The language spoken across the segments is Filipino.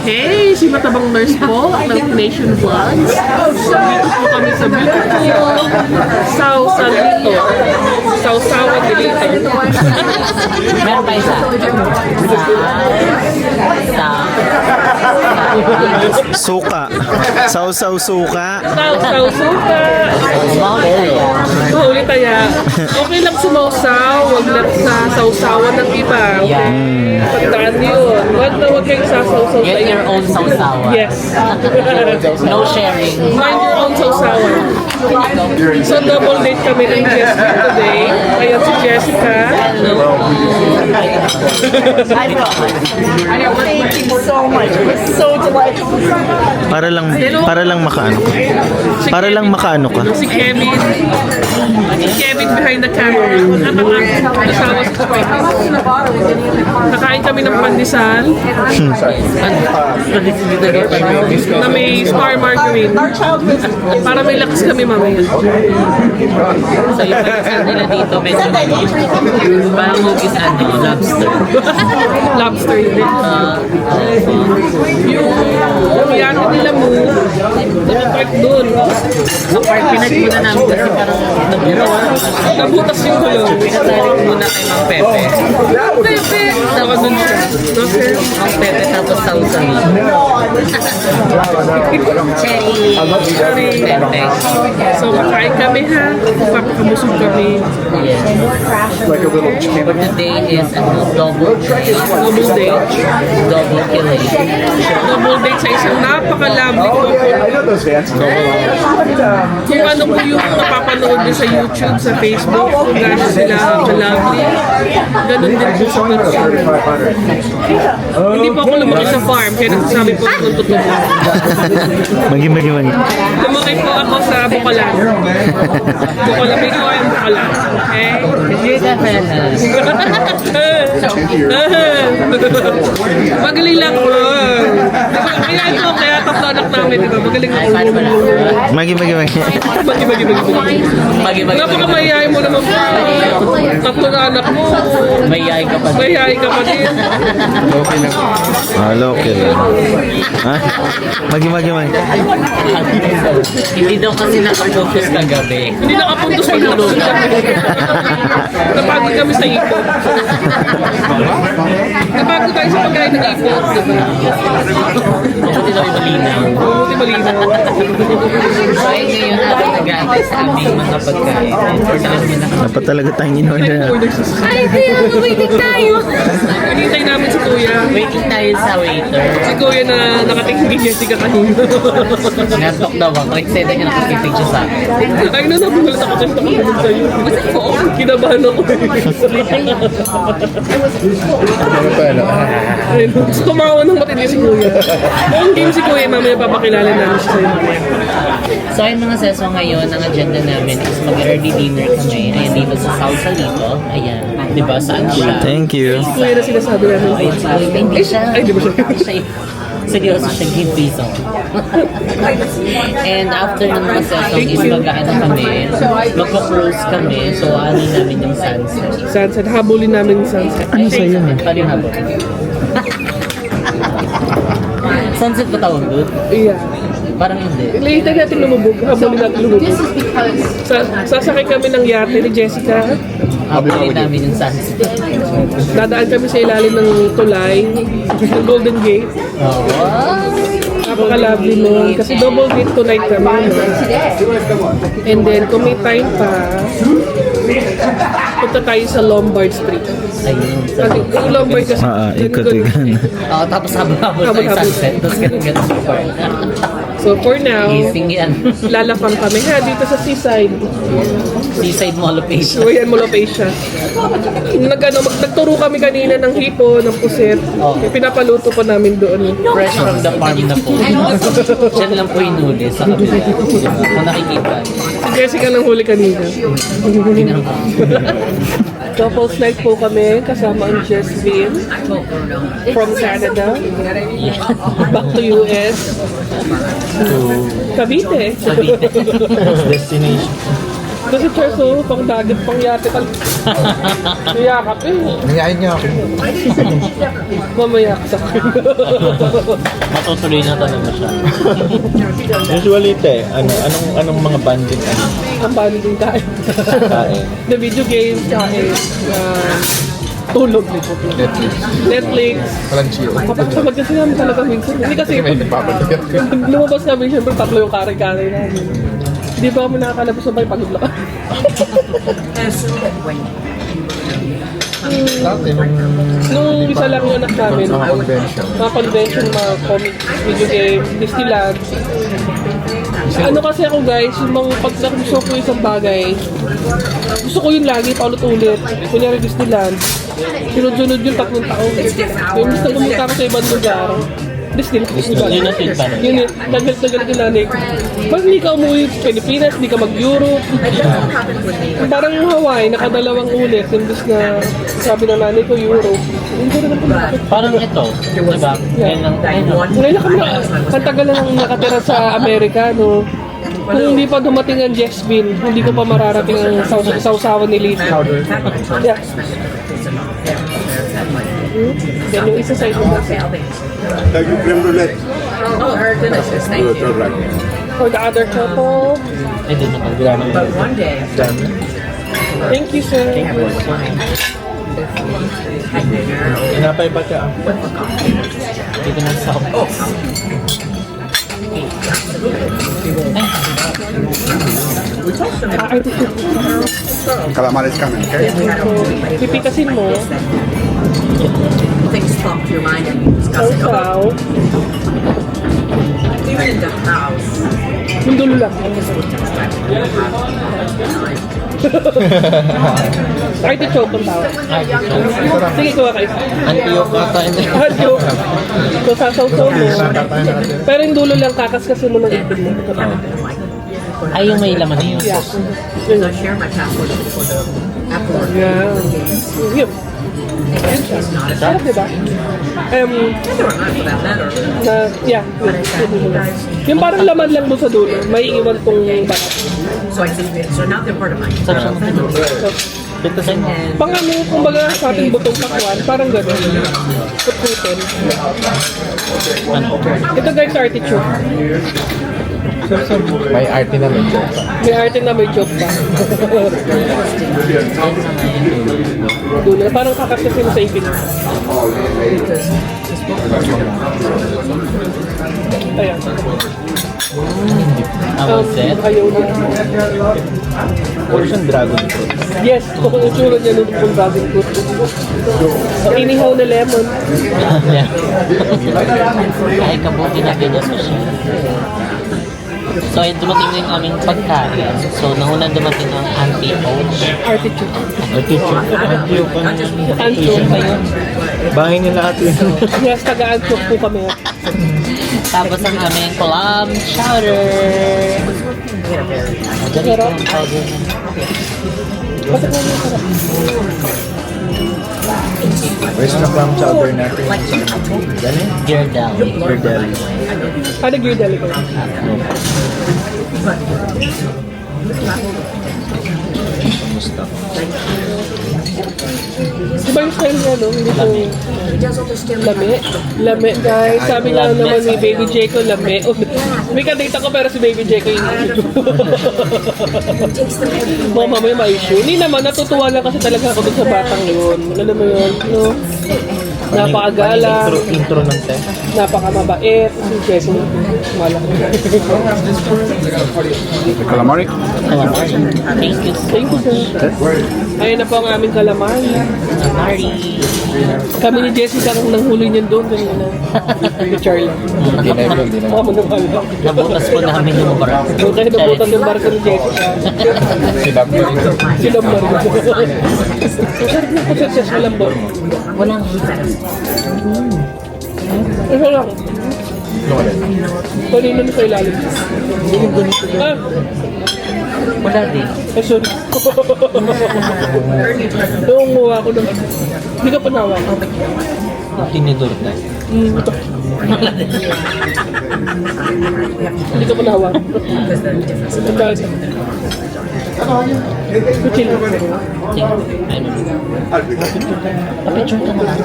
Hey, si Matabang Nurse po, ng Nation Vlogs. Dito po kami sa beautiful Sausalito. Sausawan Dilito. Meron pa isa. Suka. Sausaw suka. Sausaw suka. Mahuli taya. Okay lang sumausaw, wag lang sa sausawan ng iba. Okay? Tandaan yun. Wag kayong sasausaw sa Get iba. your own sausawa. Yes. No sharing. Find your own sausawan. So double date kami ng Jessica today. Ayan si Jessica. Thank you so much. It's so delightful. Para lang makaano ka. Para lang makaano ka. Si Kevin. Si Kevin behind the camera. At ang kasama sa kape. Nakain kami ng pandesal na may star margarine. Para may lakas kami mamaya. So yung pagkakas nila dito, medyo parang hugis lobster. Lobster din. Yung yate nila mo, nakapark dun. Ang part pinag-una namin kasi parang Nabutas yung gulo. pinatalik muna kay Mang Pepe. Pepe! Saka dun siya. Okay. Mang Pepe tapos sausawi. Cherry. Pepe. So, makain kami ha. Papakamusog kami. Yes. For today is double date. Double date. Double killing. Double date sa isang napaka-lovely couple. Kung ano po yung napapanood nyo sa YouTube, sa Facebook, kung gano'n sila ka-lovely, ganun din po sa picture. Hindi po ako lumaki sa farm, kaya nagsasabi po kung totoo. Magi. Lumaki po ako sa Bukalan. Bukalan, may gawa yung Bukalan. Okay? Magaling lang po. Kaya ito, kaya tatlo anak namin, di ba? Magaling ako. Magi. Magi. Napakamayayain mo naman po. Tatlo na anak mo. Mayay ka pa. Mayayain ka pa din. Okay lang. Ha? Magi. Hindi daw kasi nakafocus kagabi. Hindi nakapuntos pa dito. Napagod kami sa ipon. Napagod tayo sa pagkain ng ipon. Mabuti daw yung malinaw. Buti malinaw. So ayun ngayon natin nag-aantay sa aming mga pagkain. Or saan mo na Dapat talaga tayong in-order na. Ay, kaya waiting tayo. Hinintay namin si Kuya. waiting tayo sa waiter. Si Kuya na nakatingin niya si kanina. Natok daw ako. Excited niya nakapipig siya sa akin. Ay, nabulat ako kasi nakatingin sa'yo. Kasi ko, kinabahan ako. Ayun, gusto kumawa ng matindi si Kuya. Kung game si Kuya, mamaya papakilala namin siya sa'yo. So ayun mga seso ngayon, ang agenda namin is mag-early dinner kami. Ayan dito sa Sausalito. Ayan. Diba? Saan siya? Thank you. Kuya na sinasabi namin. Ayun sa hindi siya. Ay, di ba siya? Seryoso siya, give piso. And after ng mga session is mag-ano kami, magpo-cruise kami. So ano namin yung sunset. Sunset, habulin namin yung sunset. Ano sa'yo? Paano yung habol? Sunset ba tawag doon? Yeah. Parang hindi. Later natin lumubog, habulin natin lumubog. Sasakay kami ng yate ni Jessica. Habulin namin yung sunset. Dadaan kami sa ilalim ng tulay, ng Golden Gate. Oh. Napaka-lovely nun. Kasi double gate tonight kami. No? And then, kung may time pa, punta tayo sa Lombard Street. Ayun. Kasi yung Lombard kasi... Ikot-ikan. Oh, tapos habol-habol tayo Habol-habol. sunset. Tapos ganun-ganun sa part. So, for now, Gising yan. lalapang kami ha dito sa seaside. Seaside Mall of Asia. So, yan, Molopecia. Nagturo kami kanina ng hipo, ng pusit. Pinapaluto pa namin doon. Fresh from the farm na po. Diyan lang po hinuli sa kabila. Kung nakikita. Si Jessica nang huli kanina. Couples night po kami, kasama ang Jess Vin from Canada. Back to US. Cavite. Cavite. Destination. Kasi Charles, oh, pang dagat, pang yate pala. Niyakap eh. Nangyayad niya ako. Mamaya ka sa Matutuloy na talaga siya. Usually, te, anong mga banding Ang banding kain. kain? The video games, kain. Tulog. Netflix. Walang chill. Kapag kasi namin talaga minsan. Hindi kasi, May nagpapalikat. lumabas kami, syempre tatlo yung kare-kare namin. Hindi ba kami nakakalabas sabay pagod lang. Dati Nung isa lang yung anak namin, mga convention. mga convention, mga comic, video game, Disneyland. Ano kasi ako guys, yung mga pag gusto ko isang bagay, gusto ko yun lagi, paulit-ulit. Kunyari Disneyland, sunod-sunod yung 3 taon. Yung gusto pumunta ko sa ibang lugar, Disneyland. Yun ang feedback. Yun eh, nagal-nagal yung nanay ko. Ba't hindi ka umuwi sa Pilipinas, hindi ka mag-Europe? Parang yung Hawaii, nakadalawang ulit, imbes na sabi ng nanay ko, Europe. Hindi rin ako nakakit. Parang ito, di ba? Ngayon lang, Ngayon na kami ang tagal na nang nakatira sa Amerika, no? Kung hindi pa dumating ang Jessville, hindi ko pa mararating ang sausawan ni Lito. Yeah. Yan yung isa sa ito. Thank you, creme brulee. Oh, her delicious. Thank you. Third right. For the other couple, ay din naman. But one day, thank you, sir. Inapay pa siya. Dito na sa ako. Ay, Calamar is coming, okay? pipitasin mo, things pop to your mind and you discuss it. sausaw, Even in the house. yung dulo lang. Artichoke ang tawag. Sige, kuha kayo. Antiyok ata. Artichoke. So, sasaw-saw mo. Pero yung dulo lang, kakaskasin mo ng ipin mo. Ay, yung may laman na yun. Yeah. So I share my password for the Apple or Yeah. Yun. it's not a Sarap, diba? either or not for that matter. Yeah. Yun. Yung parang laman lang doon sa dulo. May iwan tong balat. So I think so now they're part of my Sarap siya. So, Pitasin mo. pang ano, kumbaga sa ating butong pakwan, parang gano'n. Putputin. Ano? Ito guys, artichoke. May arte na medyo. May arte na may joke pa. Dulo. Parang kakaskasin mo sa ipin. Ayan. Ayaw na. Or siyang dragon fruit. Yes, kung ang tsura niya nung kung dragon fruit. Inihaw na lemon. Ay, kabuti na ganyan sa siya. So, ayun, dumating na yung aming pagkain. So, nauna dumating ang anti-poach. Artichoke. Artichoke. Antiyok pa na yan. Anchoke pa yun. Bahay nila ate. Yes, taga-anchoke po kami. Tapos ang aming clam chowder. Sarap. Bakit nga yung sarap? Where's na clam chowder natin? Ganun? Girdali. Girdali. Ano gear dali ko? Kamusta? Diba yung style niya, no? Hindi ko... Lame. Lame, guys. Sabi nga naman ni Baby J ko, lame. Oh, may kadate ako pero si Baby J ko yung mga mamaya ma-issue. Hindi naman, natutuwa lang kasi talaga ako dun sa batang yun. Alam mo yun, no? Napakagalang, Intro ng te. napakamabait, si Jessie, malang. Calamari? Thank you so Thank you, much. sir. Ayun na po ang aming kalamay. Mari. Kami ni Jessica ang nanghuli niyan doon kanina. Ni Charlie. Hindi na yun, hindi na. Ako naman. Nabutas po namin yung barang. Doon kayo nabutan yung barko ni Jessica. Silap na rin. Sila Margo. Sarap na po sa malambot. Walang Isa lang. Yung alin? Kanina na sa ilalim. Ah, wala din. sorry. Noong umuha ko ng... Hindi ka pa nawa. Tinidor na. Hindi ka pa nawa. Kuchil ko. Sige, ano. Pa-picture ka na lang.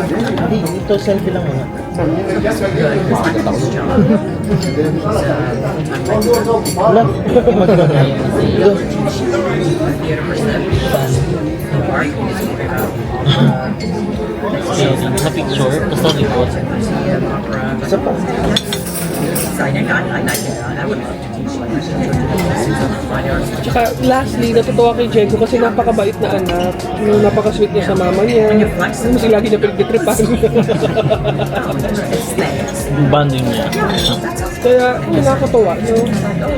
Hindi, ito selfie lang muna. Wala. Kaya sa picture, tapos sa report. Isa pa. Tsaka lastly, natutuwa kay Jego kasi napakabait na anak. Yung napaka-sweet niya sa mama niya. Kasi lagi niya pinagtitripan. Bonding niya. Kaya yun nakakatuwa. No?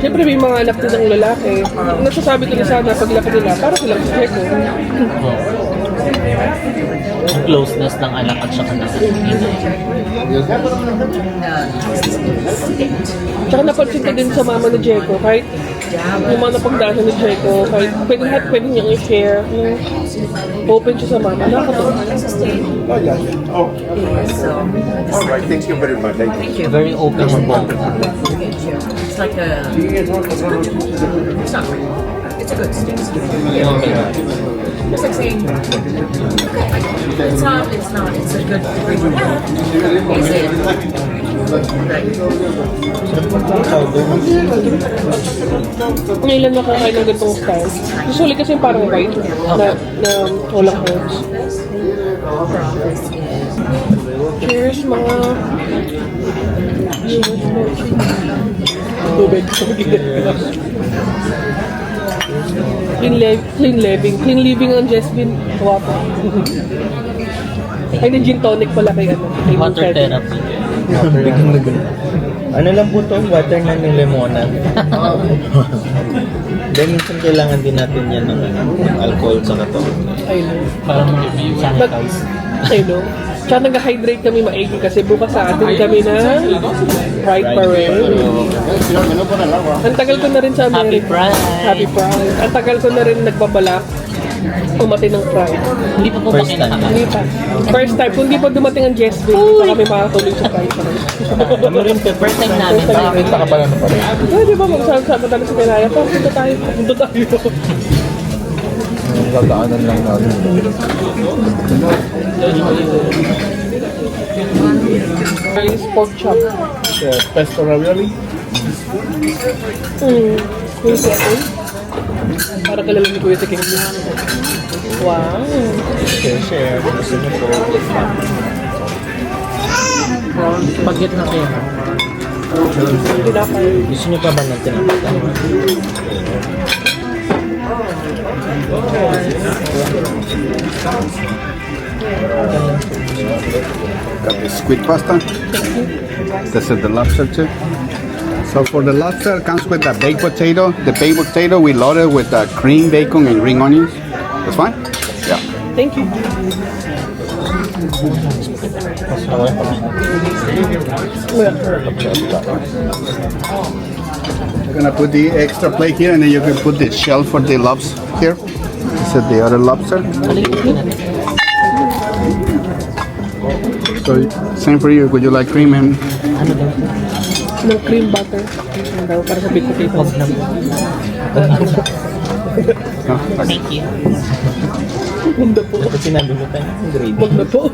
Siyempre may mga anak din ng lalaki. Nasasabi ko na sana paglaki nila, para silang si Jego. Ang closeness ng anak at saka ng ina. Tsaka napansin ko din sa mama ni Jego, kahit yung mga napagdaanan ni Jego, kahit pwede niyang i-share, yung open siya sa mama, nakakatuwa. Oh, yeah. Oh. All right. Thank you very much. Thank you. Very open and bold. It's like a. It's not great. It's a good steak. It's like saying, okay, it's not, it's a good degree. Is it? Ngayon lang nakakain ng ganitong style. Usually kasi parang white na walang herbs. Cheers mga viewers. Tubig. Clean living ang Jasmine. Water. Ay, na gin tonic pala kay ano. Kay Water Fred. therapy. Biglang nagulo. Ano lang po to? Water na ng lemonan. Then minsan kailangan din natin yan ng alcohol sa katawan. I know. Para ma-sanitize. I know. Tsaka nag-hydrate kami maigi kasi bukas sa atin kami ng Pride Parade. Ang tagal ko na rin sa Happy America. Pride! Happy Pride. Ang tagal ko na rin nagbabalak umatin ng Pride. Hindi pa po ba First time. Hindi pa. First time. Kung di pa dumating ang Jessville, hindi pa kami makatuloy sa Pride Parade. Ano rin pe? First time namin. Nakakita ka pala na pala. Ay, di ba magsama tayo sa Pinaya? Punta tayo. Punta tayo. Dadaanan lang natin. Rice pork chop. Pesto ravioli. Kuya Sekoy. Para kalala ni Kuya Sekoy. Wow. Share. Gusto niyo po. Pag-get na kayo. Tinapay. Gusto niyo pa ba ng tinapay? Got the squid pasta. This is the lobster too. So for the lobster, comes with the baked potato. The baked potato we loaded with cream, bacon, and green onions. That's fine. Yeah. Thank you. We're gonna put the extra plate here, and then you can put the shell for the lobster here. This is the other lobster. So same for you. Would you like cream and? Ng cream butter. Ang daw para sa baked potato. Thank you. Bunda po. Dapat sinabi mo tayo ng grade. Wag na po.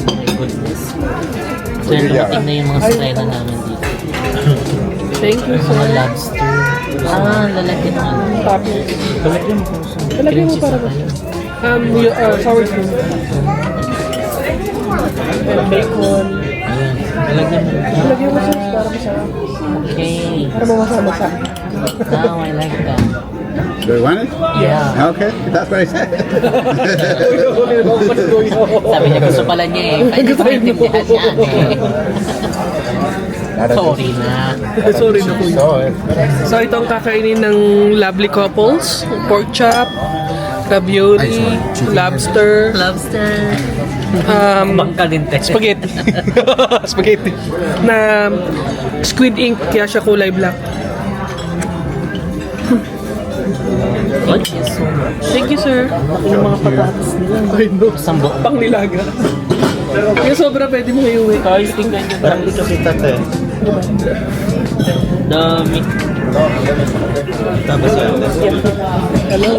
My goodness. So yun, dumating na yung mga sirena namin dito. Thank you, Mga sir. lobster. Lalagyan ng ano. Tapos, Talagyan mo po sa... talagyan mo para sour cream. And bacon. Ayan. Lalagyan mo. Talagyan mo sir para masarap. Okay. Para mamasa-masa. Now I like that. Do you want it? Yeah. Okay, that's what I said. Sabi niya gusto pala niya eh. Pwede ko maintindihan niya eh. Sorry na. Sorry na po. So ito ang kakainin ng lovely couples. Pork chop, ravioli, lobster, Lobster. Bangka din te. spaghetti. Spaghetti. Na squid ink, kaya siya kulay black. Thank you so much. Thank you, sir. Yung mga patatas nila. I know. Sambo. Pang nilaga. Kaya sobra pwede mo iuwi. Ay, tingnan nyo. Parang dito si tate. Dami. Tapos yan. Hello.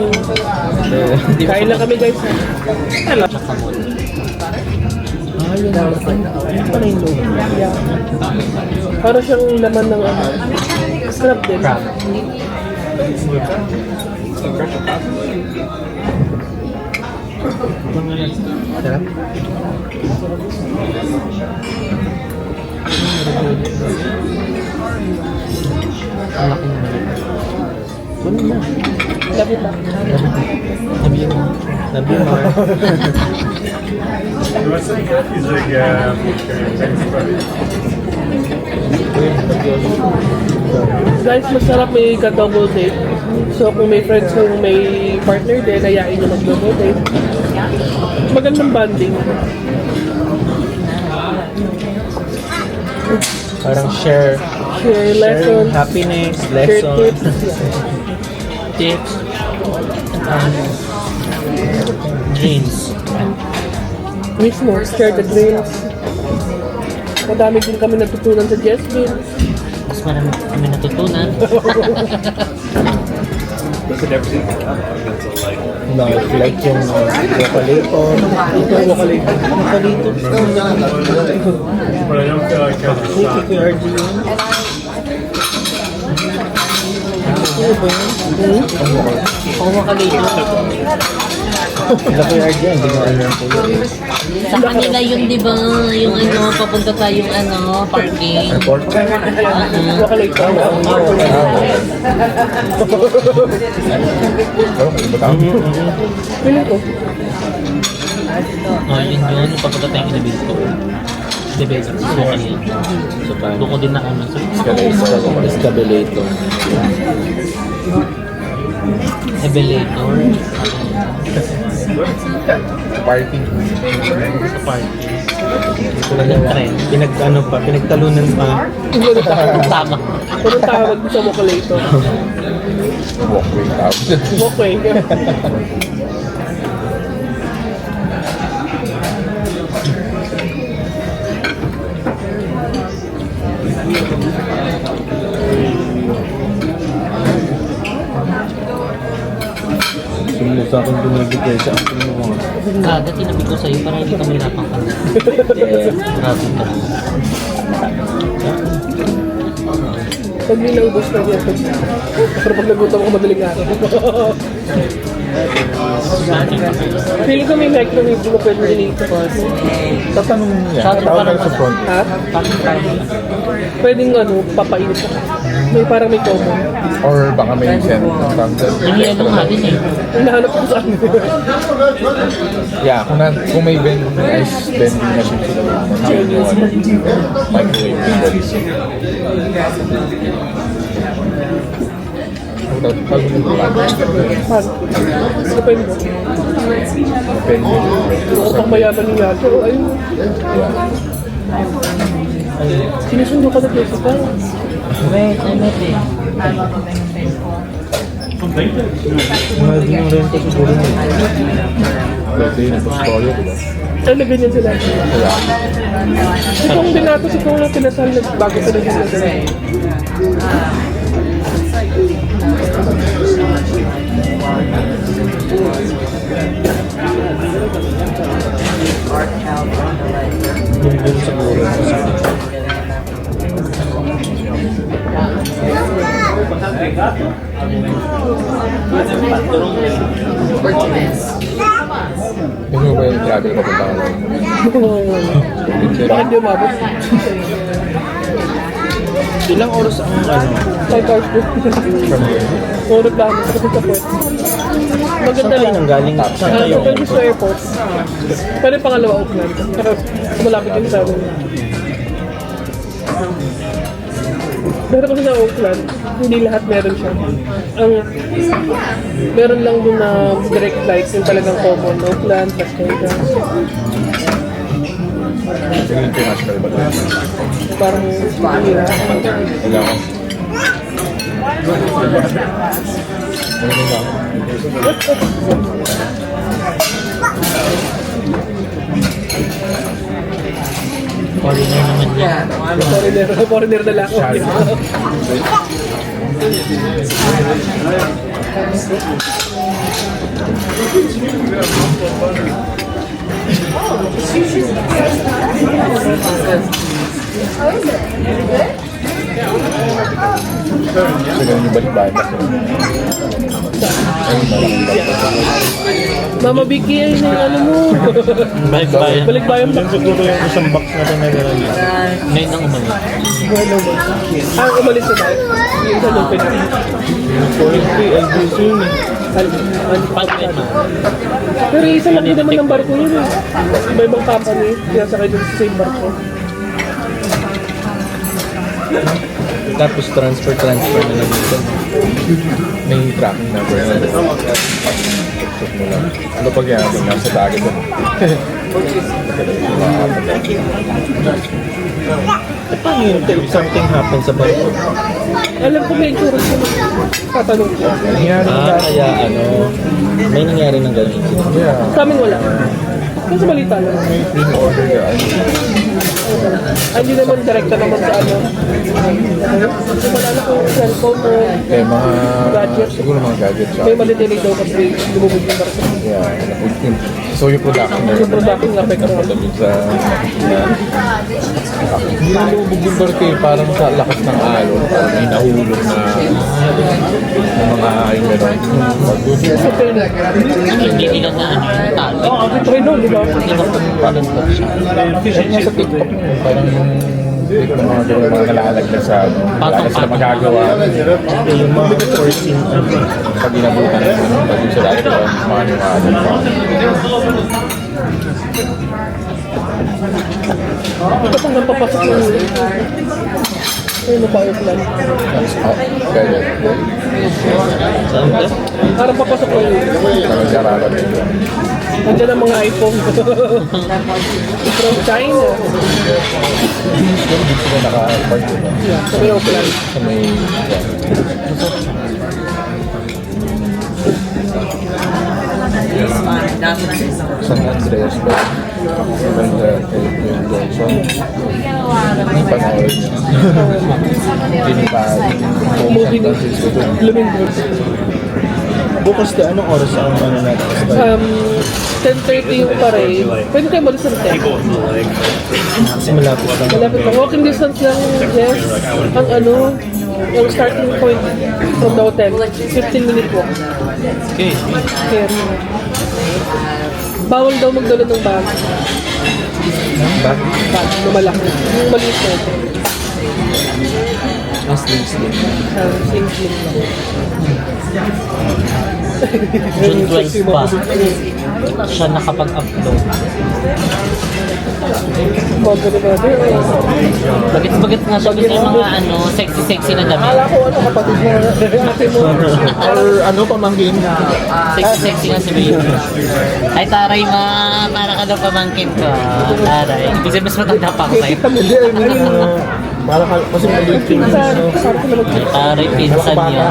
Kain lang kami guys. Hello. Ano pala yung logo? Yeah. Para siyang laman ng ano. Sarap din. Sarap. Ang laki na. Labi pa. Sabi yun. Sabi yun. Guys, masarap may ka-double date. So kung may friends kung may partner din, ayain nyo mag-double date. Magandang bonding. Parang share Share lesson. happiness, Share lesson. tips. Tips. Dreams. Mismo, share the dreams. Madami din kami natutunan sa Jessville. Mas marami kami natutunan. Like yung vocalator. Ito yung vocalator. CQRG yun. Ano ba yun? Kung makalito. CQRG yan, hindi mo alam po yun. Sa kanila yun, di ba? Yung ano, papunta tayong ano, parking. Airport? Vocalator. Piling ko. Oh, yun yun. Yung papunta tayong inabit ko. Diba, sa sukan yun. So, doon ko din na ano. Escabulator. Ebelator. Parking. Sa parking. Ito na yung pinagtalunan pa. Tama. Anong tawag sa vocalator? Walkway tawag. Walkway. Sumunod sa akin binibigay sa akin yung mga. Dati nabi ko sa'yo para hindi ka mahirapang ka. Grabe ka. Pag may naubos na yan. Pero pag nagutom ako madaling araw. Feeling ko may microwave mo pwede din ito. Tatanong niya, Sa atin tawag parang sa front. Ha? Pwedeng ano, papainit ako. May parang may common. Or baka may send from the... Nangyayalo nga din eh. Hinahanap ko saan. Yeah, kung may ice vending machine sila microwave noodles. Pag Saan? Depende mo. depende. Ako pang mayaman niya. Pero ayun. Sinusundo ka na Jessica. Wait, I met eh. Mahal din yung renta siguro mo. Dati yung Pastorio, diba? Ay, na ganyan sila. Itong binato sa itong pinasal na bago sila sila. Yung din siguro. Gusto mo ba yung travel papunta ka lang? Bakit di umabot? Ilang oras ang ano? 5 hours po. From here? Puro plano sa puwet. Maganda Saan kayo lang. nang galing? Saan kayo? Pwede sa airport. Pero yung pangalawa Auckland. Malapit din sa amin. Pero kasi sa Auckland, hindi lahat meron siya. Meron lang dun na direct flight yung talagang common. Auckland, Pastoria. Yung international ba ito? Parang mahirap. Wala ko. Ano ba? Foreigner naman yan. Foreigner na lang. So, ganun yung balik-balik. Mama Vicky, ay na yung ano mo. Balik-bayan. Balikbayan ba? Siguro yung isang box na ito na gano'n. Ngayon ang umalis. Umalis na tayo. Yung sa lupin. LBC yun eh. Pag-ema. Pero isa lang din naman ng barko yun eh. Iba-ibang company. Kaya sakay dun sa same barko. Tapos transfer na lang dito. May tracking number na rin. Check mo lang. Ano pag yan? Nasa dagat doon. Paano yun? If something happens sa barko? Alam ko may insurance yun. Tatanong ko. Nangyari na Kaya may nangyari ng gano'n incident. Yeah. Sa amin wala. Kasi balita lang. May in-order ka. Hindi naman direkta naman sa ano. Kasi wala ko cellphone mo. Mga... Gadgets. Siguro mga gadgets. May malidinig daw kasi lumubog yung barko. Yeah. So yung production na Yung production na apekto. napalamig sa... Hindi na lumubog yung barko eh. Parang sa lakas ng alon. Parang may nahulog na mga yung gano'n. Sa pena. Hindi nila na ano yung tali. Oo, kasi Trino, di ba? Di ba kung paluntok siya? Sa TikTok, parang mga gano'n, mga nalalaglag sa ano. Wala na sila magagawa. Yung mga foreseen Pag inabutan na pag yung sila ito, mga Ito pang napapasok ng ulit. Ayun, napayot lang. Kaya, Saan ba? Parang papasok ng ulit. parang saralan nito. Nandiyan ang mga iPhone. From China. Hindi sila naka-park dito. Yeah, sabi ng plan. Sa may... San Andreas ba? Maganda yung Johnson. Yung panahon. Pinipad. Movie San Francisco doon. Lumindros. bukas na anong oras ang ano natin? 10:30 yung parade. Pwede kayo malis ng 10. Kasi malapit lang. Malapit lang. Walking distance lang, yes. Ang ano, yung starting point from the hotel. 15-minute walk. Okay. Kaya bawal daw magdala ng bag. Back? Bag na malaki. Yung maliit na ito. Slim. Same slim lang. June 12 pa. Siya nakapag-upload. Bago na ba? Bagit-bagit nga siya gusto yung mga ano, sexy-sexy na damit. Akala ko ano kapatid mo. Ate mo. Or ano pamangkin? Sexy-sexy nga si Baby. Ay, taray ma, para ka daw pamangkin ko. Taray. Ibig sabihin, mas matanda pa ako sa'yo. Kita mo din. Para kasi maliit yung Pinsan. Parang ko naman. Taray, pinsan niya.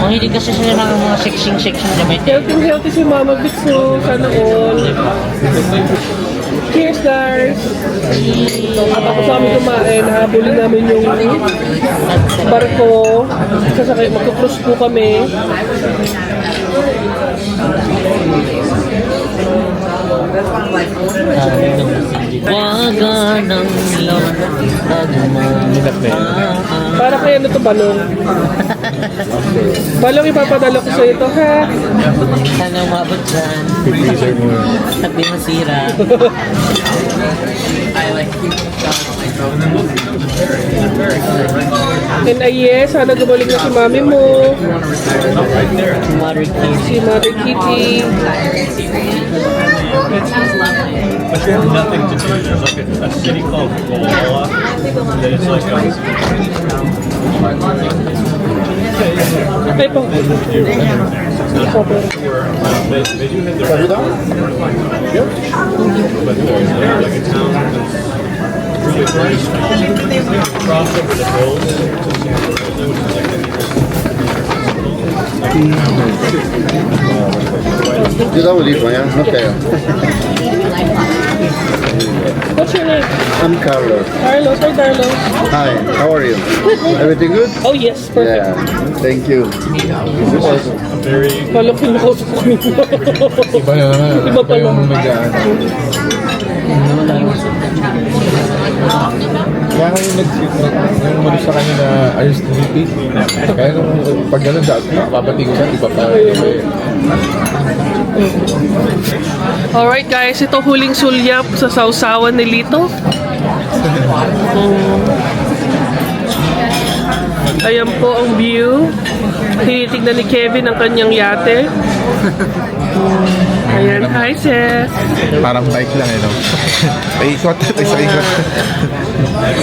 Kung hindi kasi siya ng mga sexy-sexy na damit. Healthy si Mama Bitso. Sana all. Cheers, guys! Tapos kami kumain, habulin namin yung barko. Sasakay, magkukross po kami. Waga ng ilaw. Para kaya ano to, balong. Balong ipapadala ko sa ito, ha? Sana umabot dyan. Freezer mo. At di masira. And yes, sana gumaling na si mami mo. Mother Kitty. Si Mother Kitty. But there's nothing to do. There's like a city called Koala. That it's like Ay po. they do have their but there's like a town that's really nice. Cross over the hills. You done with this one, yeah? Okay. What's your name? I'm Carlos. Carlos. Hi, Carlos. Hi, how are you? Everything good? Oh, yes. Perfect. Yeah, thank you. Very, Malaki na ko sa kanila. iba na naman. Iba pala. yung mag-ano. Kaya nga yung yung mali sa kanya na ayos na repeat. Kaya nung pag gano'n dati, babati ko na, iba pa. Alright guys, ito huling sulyap sa sausawan ni Lito. Ayan po ang view. Tinitignan ni Kevin ang kanyang yate. Ayan, hi sis. Parang bike lang no? Paikot, paikot.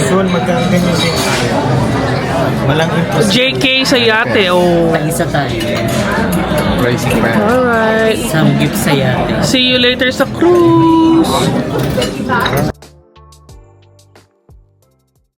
Soon, magkaganyan din. Walang imposible. JK sa yate, oh. Isa tayo. Racing man. Alright. Samgip sa yate. See you later sa cruise.